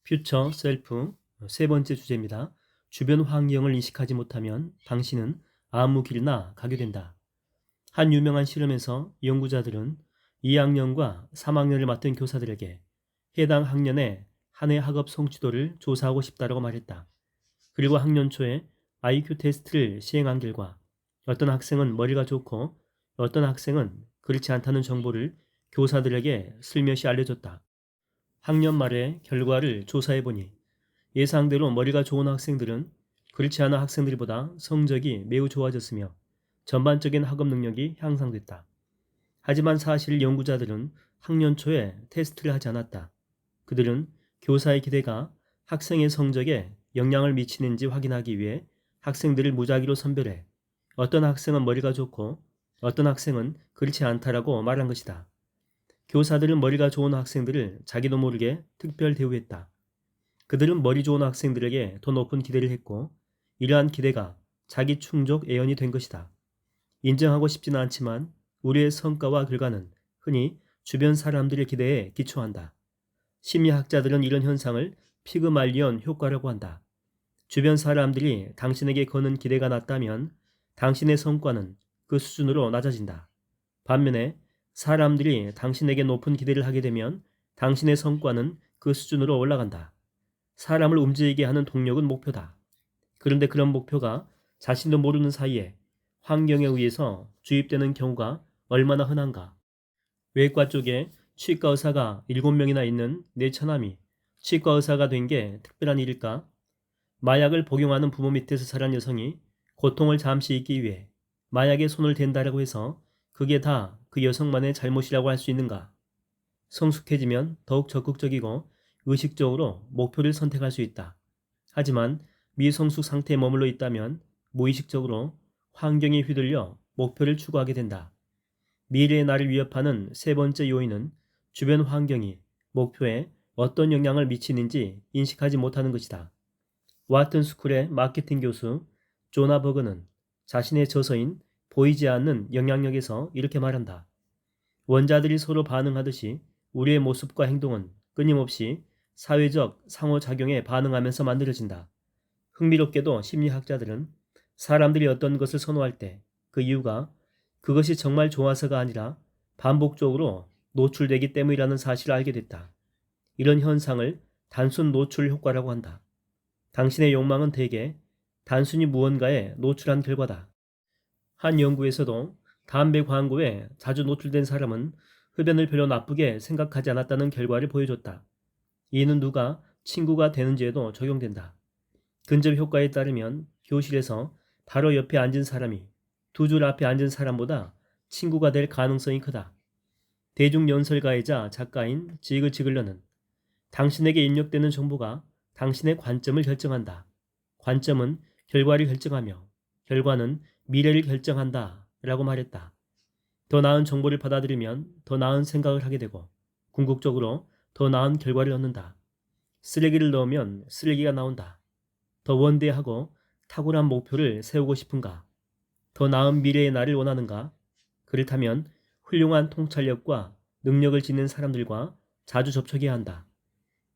퓨처 셀프 세 번째 주제입니다. 주변 환경을 인식하지 못하면 당신은 아무 길이나 가게 된다. 한 유명한 실험에서 연구자들은 2학년과 3학년을 맡은 교사들에게 해당 학년의 한 해 학업 성취도를 조사하고 싶다고 말했다. 그리고 학년 초에 IQ 테스트를 시행한 결과 어떤 학생은 머리가 좋고 어떤 학생은 그렇지 않다는 정보를 교사들에게 슬며시 알려줬다. 학년 말에 결과를 조사해보니 예상대로 머리가 좋은 학생들은 그렇지 않은 학생들보다 성적이 매우 좋아졌으며 전반적인 학업 능력이 향상됐다. 하지만 사실 연구자들은 학년 초에 테스트를 하지 않았다. 그들은 교사의 기대가 학생의 성적에 영향을 미치는지 확인하기 위해 학생들을 무작위로 선별해 어떤 학생은 머리가 좋고 어떤 학생은 그렇지 않다라고 말한 것이다. 교사들은 머리가 좋은 학생들을 자기도 모르게 특별 대우했다. 그들은 머리 좋은 학생들에게 더 높은 기대를 했고 이러한 기대가 자기 충족 애연이 된 것이다. 인정하고 싶지는 않지만 우리의 성과와 결과는 흔히 주변 사람들의 기대에 기초한다. 심리학자들은 이런 현상을 피그말리온 효과라고 한다. 주변 사람들이 당신에게 거는 기대가 낮다면 당신의 성과는 그 수준으로 낮아진다. 반면에 사람들이 당신에게 높은 기대를 하게 되면 당신의 성과는 그 수준으로 올라간다. 사람을 움직이게 하는 동력은 목표다. 그런데 그런 목표가 자신도 모르는 사이에 환경에 의해서 주입되는 경우가 얼마나 흔한가. 외과 쪽에 치과 의사가 7명이나 있는 내 처남이 치과 의사가 된 게 특별한 일일까? 마약을 복용하는 부모 밑에서 자란 여성이 고통을 잠시 잊기 위해 마약에 손을 댄다라고 해서 그게 다 그 여성만의 잘못이라고 할 수 있는가? 성숙해지면 더욱 적극적이고 의식적으로 목표를 선택할 수 있다. 하지만 미성숙 상태에 머물러 있다면 무의식적으로 환경에 휘둘려 목표를 추구하게 된다. 미래의 나를 위협하는 세 번째 요인은 주변 환경이 목표에 어떤 영향을 미치는지 인식하지 못하는 것이다. 와튼 스쿨의 마케팅 교수 조나 버그는 자신의 저서인 보이지 않는 영향력에서 이렇게 말한다. 원자들이 서로 반응하듯이 우리의 모습과 행동은 끊임없이 사회적 상호작용에 반응하면서 만들어진다. 흥미롭게도 심리학자들은 사람들이 어떤 것을 선호할 때 그 이유가 그것이 정말 좋아서가 아니라 반복적으로 노출되기 때문이라는 사실을 알게 됐다. 이런 현상을 단순 노출 효과라고 한다. 당신의 욕망은 대개 단순히 무언가에 노출한 결과다. 한 연구에서도 담배 광고에 자주 노출된 사람은 흡연을 별로 나쁘게 생각하지 않았다는 결과를 보여줬다. 이는 누가 친구가 되는지에도 적용된다. 근접 효과에 따르면 교실에서 바로 옆에 앉은 사람이 두 줄 앞에 앉은 사람보다 친구가 될 가능성이 크다. 대중연설가이자 작가인 지그 지글러는 당신에게 입력되는 정보가 당신의 관점을 결정한다. 관점은 결과를 결정하며 결과는 미래를 결정한다 라고 말했다. 더 나은 정보를 받아들이면 더 나은 생각을 하게 되고 궁극적으로 더 나은 결과를 얻는다. 쓰레기를 넣으면 쓰레기가 나온다. 더 원대하고 탁월한 목표를 세우고 싶은가? 더 나은 미래의 나를 원하는가? 그렇다면 훌륭한 통찰력과 능력을 지닌 사람들과 자주 접촉해야 한다.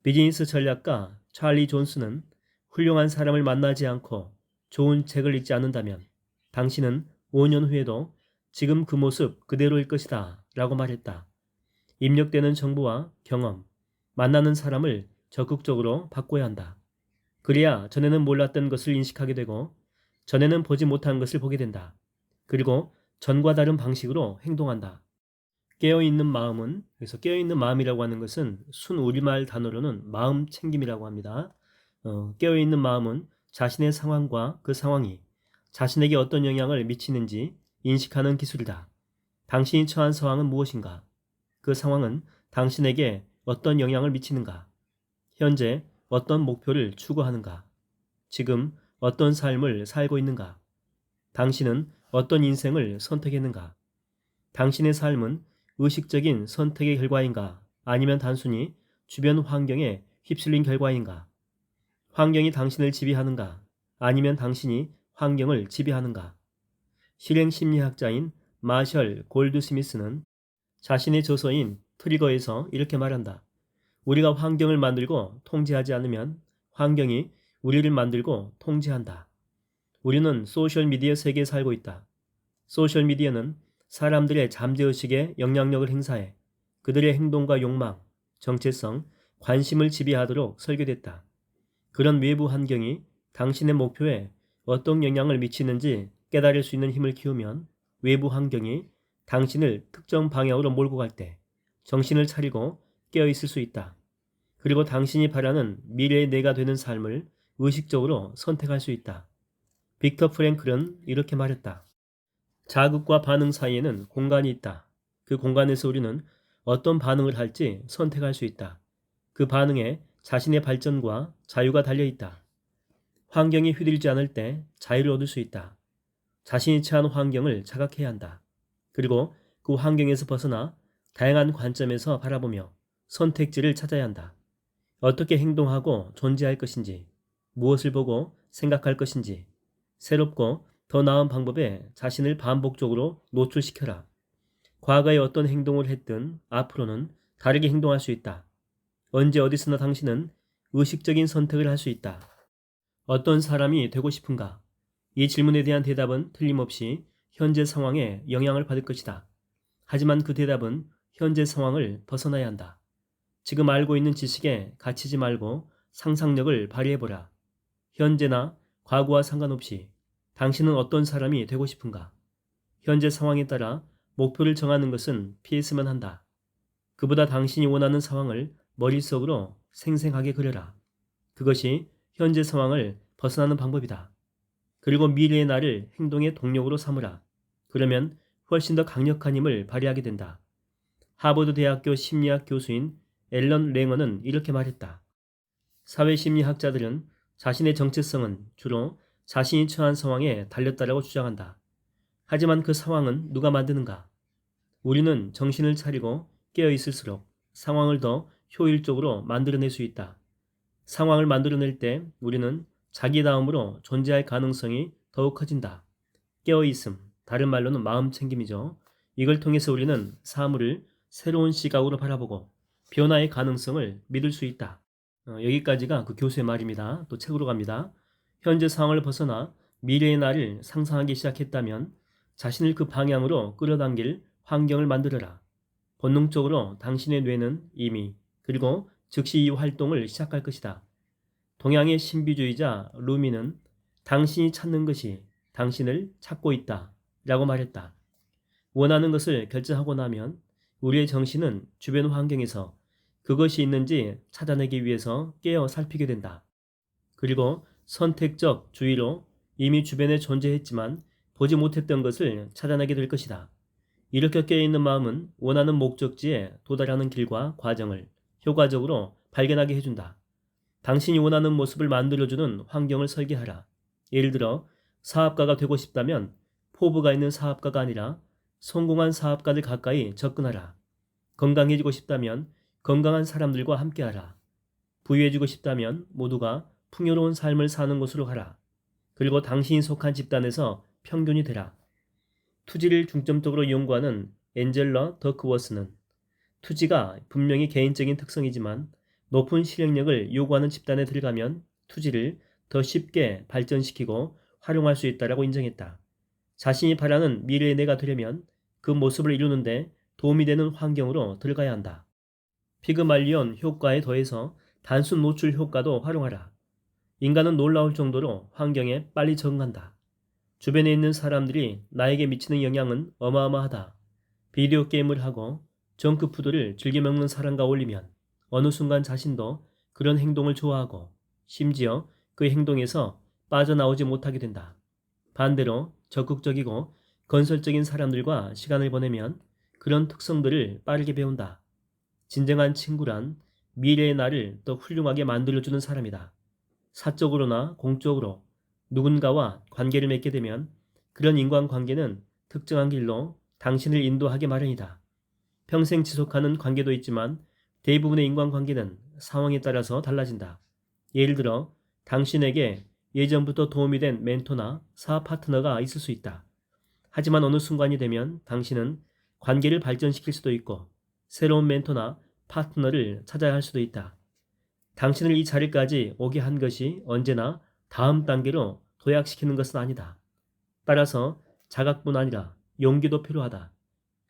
비즈니스 전략가 찰리 존스는 훌륭한 사람을 만나지 않고 좋은 책을 읽지 않는다면 당신은 5년 후에도 지금 그 모습 그대로일 것이다 라고 말했다. 입력되는 정보와 경험, 만나는 사람을 적극적으로 바꿔야 한다. 그래야 전에는 몰랐던 것을 인식하게 되고 전에는 보지 못한 것을 보게 된다. 그리고 전과 다른 방식으로 행동한다. 깨어있는 마음은 그래서 깨어있는 마음이라고 하는 것은 순우리말 단어로는 마음 챙김이라고 합니다. 깨어있는 마음은 자신의 상황과 그 상황이 자신에게 어떤 영향을 미치는지 인식하는 기술이다. 당신이 처한 상황은 무엇인가? 그 상황은 당신에게 어떤 영향을 미치는가? 현재 어떤 목표를 추구하는가? 지금 어떤 삶을 살고 있는가? 당신은 어떤 인생을 선택했는가? 당신의 삶은 의식적인 선택의 결과인가? 아니면 단순히 주변 환경에 휩쓸린 결과인가? 환경이 당신을 지배하는가? 아니면 당신이 환경을 지배하는가? 실행 심리학자인 마셜 골드 스미스는 자신의 저서인 트리거에서 이렇게 말한다. 우리가 환경을 만들고 통제하지 않으면 환경이 우리를 만들고 통제한다. 우리는 소셜미디어 세계에 살고 있다. 소셜미디어는 사람들의 잠재의식에 영향력을 행사해 그들의 행동과 욕망, 정체성, 관심을 지배하도록 설계됐다. 그런 외부 환경이 당신의 목표에 어떤 영향을 미치는지 깨달을 수 있는 힘을 키우면 외부 환경이 당신을 특정 방향으로 몰고 갈 때 정신을 차리고 깨어 있을 수 있다. 그리고 당신이 바라는 미래의 내가 되는 삶을 의식적으로 선택할 수 있다. 빅터 프랭클은 이렇게 말했다. 자극과 반응 사이에는 공간이 있다. 그 공간에서 우리는 어떤 반응을 할지 선택할 수 있다. 그 반응에 자신의 발전과 자유가 달려 있다. 환경이 휘둘리지 않을 때 자유를 얻을 수 있다. 자신이 처한 환경을 자각해야 한다. 그리고 그 환경에서 벗어나 다양한 관점에서 바라보며 선택지를 찾아야 한다. 어떻게 행동하고 존재할 것인지, 무엇을 보고 생각할 것인지, 새롭고 더 나은 방법에 자신을 반복적으로 노출시켜라. 과거에 어떤 행동을 했든 앞으로는 다르게 행동할 수 있다. 언제 어디서나 당신은 의식적인 선택을 할 수 있다. 어떤 사람이 되고 싶은가? 이 질문에 대한 대답은 틀림없이 현재 상황에 영향을 받을 것이다. 하지만 그 대답은 현재 상황을 벗어나야 한다. 지금 알고 있는 지식에 갇히지 말고 상상력을 발휘해보라. 현재나 과거와 상관없이 당신은 어떤 사람이 되고 싶은가? 현재 상황에 따라 목표를 정하는 것은 피했으면 한다. 그보다 당신이 원하는 상황을 머릿속으로 생생하게 그려라. 그것이 현재 상황을 벗어나는 방법이다. 그리고 미래의 나를 행동의 동력으로 삼으라. 그러면 훨씬 더 강력한 힘을 발휘하게 된다. 하버드 대학교 심리학 교수인 앨런 랭어는 이렇게 말했다. 사회심리학자들은 자신의 정체성은 주로 자신이 처한 상황에 달렸다라고 주장한다. 하지만 그 상황은 누가 만드는가? 우리는 정신을 차리고 깨어 있을수록 상황을 더 효율적으로 만들어낼 수 있다. 상황을 만들어낼 때 우리는 자기다움으로 존재할 가능성이 더욱 커진다. 깨어있음, 다른 말로는 마음챙김이죠. 이걸 통해서 우리는 사물을 새로운 시각으로 바라보고 변화의 가능성을 믿을 수 있다. 여기까지가 그 교수의 말입니다. 또 책으로 갑니다. 현재 상황을 벗어나 미래의 나를 상상하기 시작했다면 자신을 그 방향으로 끌어당길 환경을 만들어라. 본능적으로 당신의 뇌는 이미 그리고 즉시 이 활동을 시작할 것이다. 동양의 신비주의자 루미는 당신이 찾는 것이 당신을 찾고 있다 라고 말했다. 원하는 것을 결정하고 나면 우리의 정신은 주변 환경에서 그것이 있는지 찾아내기 위해서 깨어 살피게 된다. 그리고 선택적 주의로 이미 주변에 존재했지만 보지 못했던 것을 찾아내게 될 것이다. 이렇게 깨어있는 마음은 원하는 목적지에 도달하는 길과 과정을 효과적으로 발견하게 해준다. 당신이 원하는 모습을 만들어주는 환경을 설계하라. 예를 들어 사업가가 되고 싶다면 포부가 있는 사업가가 아니라 성공한 사업가들 가까이 접근하라. 건강해지고 싶다면 건강한 사람들과 함께하라. 부유해지고 싶다면 모두가 풍요로운 삶을 사는 곳으로 가라. 그리고 당신이 속한 집단에서 평균이 되라. 투지를 중점적으로 연구하는 앤젤러 더크워스는 투지가 분명히 개인적인 특성이지만 높은 실행력을 요구하는 집단에 들어가면 투지를 더 쉽게 발전시키고 활용할 수 있다고 인정했다. 자신이 바라는 미래의 내가 되려면 그 모습을 이루는데 도움이 되는 환경으로 들어가야 한다. 피그말리온 효과에 더해서 단순 노출 효과도 활용하라. 인간은 놀라울 정도로 환경에 빨리 적응한다. 주변에 있는 사람들이 나에게 미치는 영향은 어마어마하다. 비디오 게임을 하고 정크푸드를 즐겨 먹는 사람과 어울리면 어느 순간 자신도 그런 행동을 좋아하고 심지어 그 행동에서 빠져나오지 못하게 된다. 반대로 적극적이고 건설적인 사람들과 시간을 보내면 그런 특성들을 빠르게 배운다. 진정한 친구란 미래의 나를 더 훌륭하게 만들어주는 사람이다. 사적으로나 공적으로 누군가와 관계를 맺게 되면 그런 인간관계는 특정한 길로 당신을 인도하기 마련이다. 평생 지속하는 관계도 있지만 대부분의 인간관계는 상황에 따라서 달라진다. 예를 들어 당신에게 예전부터 도움이 된 멘토나 사업 파트너가 있을 수 있다. 하지만 어느 순간이 되면 당신은 관계를 발전시킬 수도 있고 새로운 멘토나 파트너를 찾아야 할 수도 있다. 당신을 이 자리까지 오게 한 것이 언제나 다음 단계로 도약시키는 것은 아니다. 따라서 자각뿐 아니라 용기도 필요하다.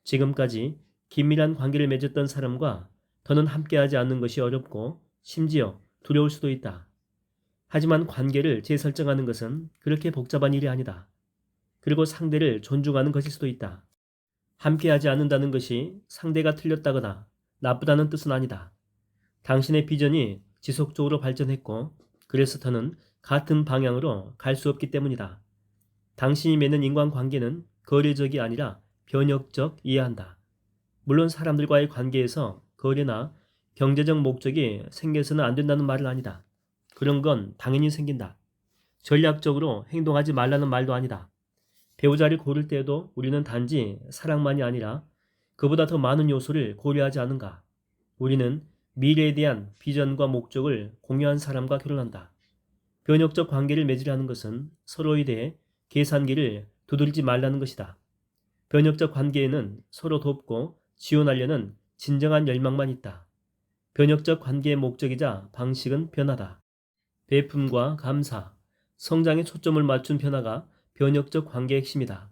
지금까지 긴밀한 관계를 맺었던 사람과 더는 함께하지 않는 것이 어렵고 심지어 두려울 수도 있다. 하지만 관계를 재설정하는 것은 그렇게 복잡한 일이 아니다. 그리고 상대를 존중하는 것일 수도 있다. 함께하지 않는다는 것이 상대가 틀렸다거나 나쁘다는 뜻은 아니다. 당신의 비전이 지속적으로 발전했고 그래서 더는 같은 방향으로 갈 수 없기 때문이다. 당신이 맺는 인간관계는 거래적이 아니라 변혁적이어야 한다. 물론 사람들과의 관계에서 거래나 경제적 목적이 생겨서는 안 된다는 말은 아니다. 그런 건 당연히 생긴다. 전략적으로 행동하지 말라는 말도 아니다. 배우자를 고를 때에도 우리는 단지 사랑만이 아니라 그보다 더 많은 요소를 고려하지 않은가. 우리는 미래에 대한 비전과 목적을 공유한 사람과 결혼한다. 변혁적 관계를 맺으려는 것은 서로에 대해 계산기를 두들지 말라는 것이다. 변혁적 관계에는 서로 돕고 지원하려는 진정한 열망만 있다. 변혁적 관계의 목적이자 방식은 변화다. 배품과 감사, 성장에 초점을 맞춘 변화가 변혁적 관계의 핵심이다.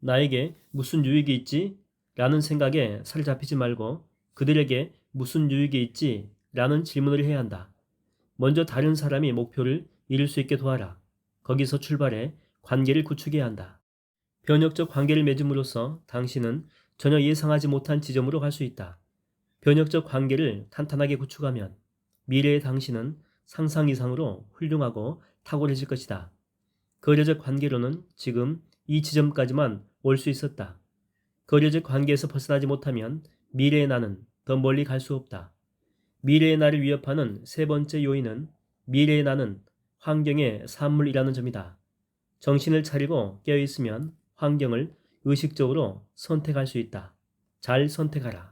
나에게 무슨 유익이 있지? 라는 생각에 사로잡히지 말고 그들에게 무슨 유익이 있지? 라는 질문을 해야 한다. 먼저 다른 사람이 목표를 이룰 수 있게 도와라. 거기서 출발해 관계를 구축해야 한다. 변혁적 관계를 맺음으로써 당신은 전혀 예상하지 못한 지점으로 갈 수 있다. 변혁적 관계를 탄탄하게 구축하면 미래의 당신은 상상 이상으로 훌륭하고 탁월해질 것이다. 거래적 관계로는 지금 이 지점까지만 올 수 있었다. 거래적 관계에서 벗어나지 못하면 미래의 나는 더 멀리 갈 수 없다. 미래의 나를 위협하는 세 번째 요인은 미래의 나는 환경의 산물이라는 점이다. 정신을 차리고 깨어있으면 환경을 의식적으로 선택할 수 있다. 잘 선택하라.